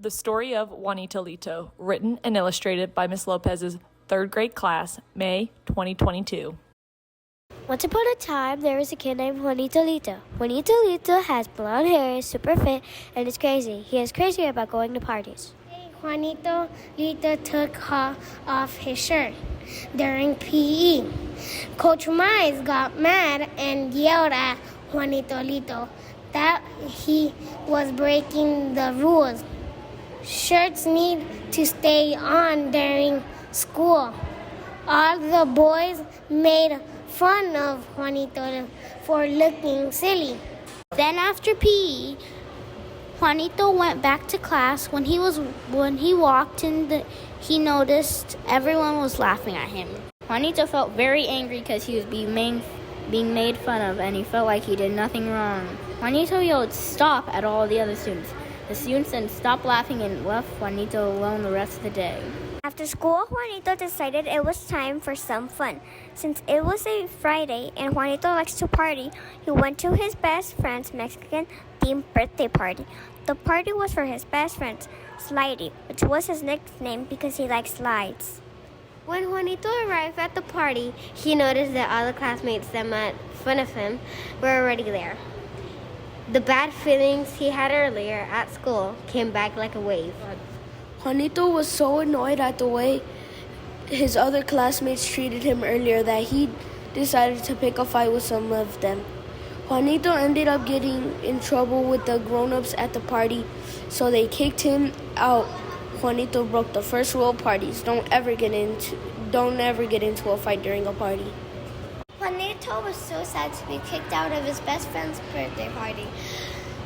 The Story of Juanito Lito, written and illustrated by Miss Lopez's third grade class, May 2022. Once upon a time, there was a kid named Juanito Lito. Juanito Lito has blonde hair, is super fit, and is crazy. He is crazy about going to parties. Juanito Lito took off his shirt during PE. Coach Mize got mad and yelled at Juanito Lito that he was breaking the rules. Shirts need to stay on during school. All the boys made fun of Juanito for looking silly. Then after PE, Juanito went back to class. When he walked in, he noticed everyone was laughing at him. Juanito felt very angry because he was being made fun of, and he felt like he did nothing wrong. Juanito yelled "stop" at all the other students. The students then stopped laughing and left Juanito alone the rest of the day. After school, Juanito decided it was time for some fun. Since it was a Friday and Juanito likes to party, he went to his best friend's Mexican-themed birthday party. The party was for his best friend, Slidey, which was his nickname because he likes slides. When Juanito arrived at the party, he noticed that all the classmates that made fun of him were already there. The bad feelings he had earlier at school came back like a wave. Juanito was so annoyed at the way his other classmates treated him earlier that he decided to pick a fight with some of them. Juanito ended up getting in trouble with the grown-ups at the party, so they kicked him out. Juanito broke the first rule of parties: don't ever get into a fight during a party. Juanito was so sad to be kicked out of his best friend's birthday party,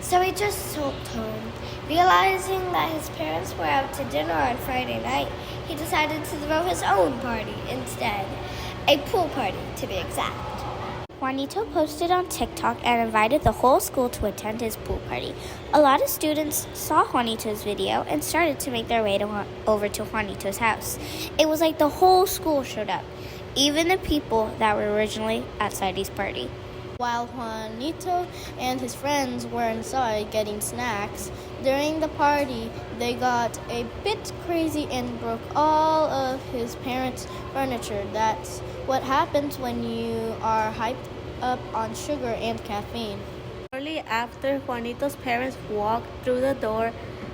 so he just sulked home. Realizing that his parents were out to dinner on Friday night, he decided to throw his own party instead, a pool party to be exact. Juanito posted on TikTok and invited the whole school to attend his pool party. A lot of students saw Juanito's video and started to make their way over to Juanito's house. It was like the whole school showed up, even the people that were originally at Slidey's party. While Juanito and his friends were inside getting snacks, during the party they got a bit crazy and broke all of his parents' furniture. That's what happens when you are hyped up on sugar and caffeine. Shortly after Juanito's parents walked through the door,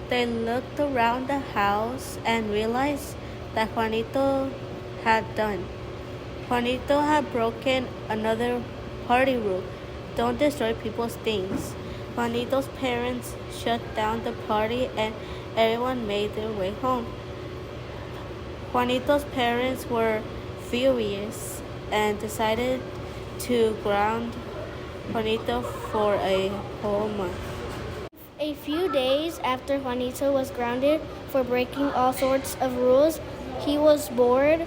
they looked around the house and realized that Juanito had done. Juanito had broken another party rule: don't destroy people's things. Juanito's parents shut down the party and everyone made their way home. Juanito's parents were furious and decided to ground Juanito for a whole month. A few days after Juanito was grounded for breaking all sorts of rules, he was bored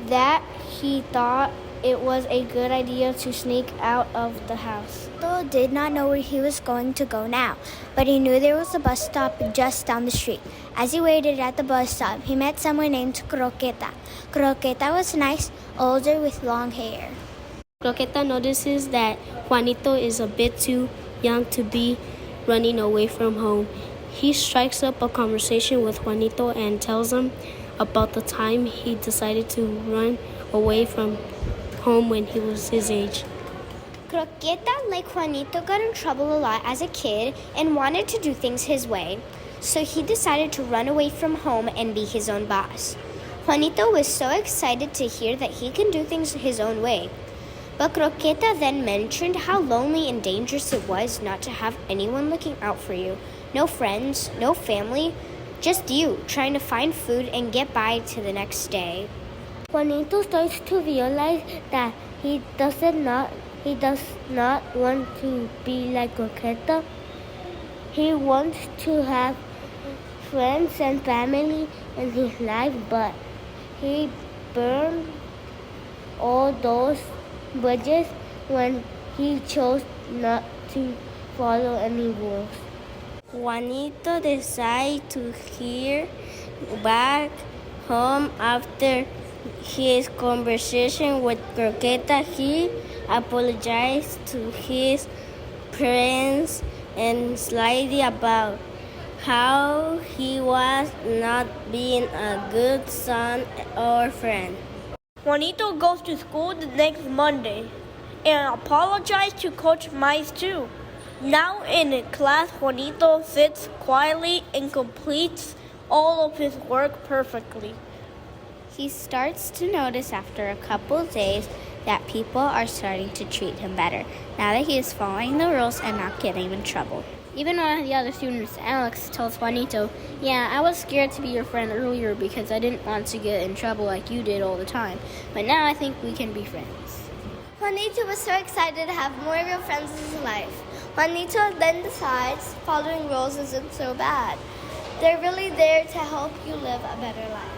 that he thought it was a good idea to sneak out of the house. Juanito did not know where he was going to go now, but he knew there was a bus stop just down the street. As he waited at the bus stop, he met someone named Croqueta. Croqueta was nice, older with long hair. Croqueta notices that Juanito is a bit too young to be running away from home. He strikes up a conversation with Juanito and tells him about the time he decided to run away from home when he was his age. Croqueta, like Juanito, got in trouble a lot as a kid and wanted to do things his way, so he decided to run away from home and be his own boss. Juanito was so excited to hear that he can do things his own way. But Croqueta then mentioned how lonely and dangerous it was not to have anyone looking out for you. No friends, no family, just you trying to find food and get by to the next day. Juanito starts to realize that he does not want to be like Croqueta. He wants to have friends and family in his life, but he burned all those bridges when he chose not to follow any rules. Juanito decided to head back home after his conversation with Croqueta. He apologized to his parents and Slidey about how he was not being a good son or friend. Juanito goes to school the next Monday and apologized to Coach Mice too. Now in class, Juanito sits quietly and completes all of his work perfectly. He starts to notice after a couple of days that people are starting to treat him better, now that he is following the rules and not getting in trouble. Even one of the other students, Alex, tells Juanito, "Yeah, I was scared to be your friend earlier because I didn't want to get in trouble like you did all the time. But now I think we can be friends." Juanito was so excited to have more real friends in his life. Juanito then decides following rules isn't so bad. They're really there to help you live a better life.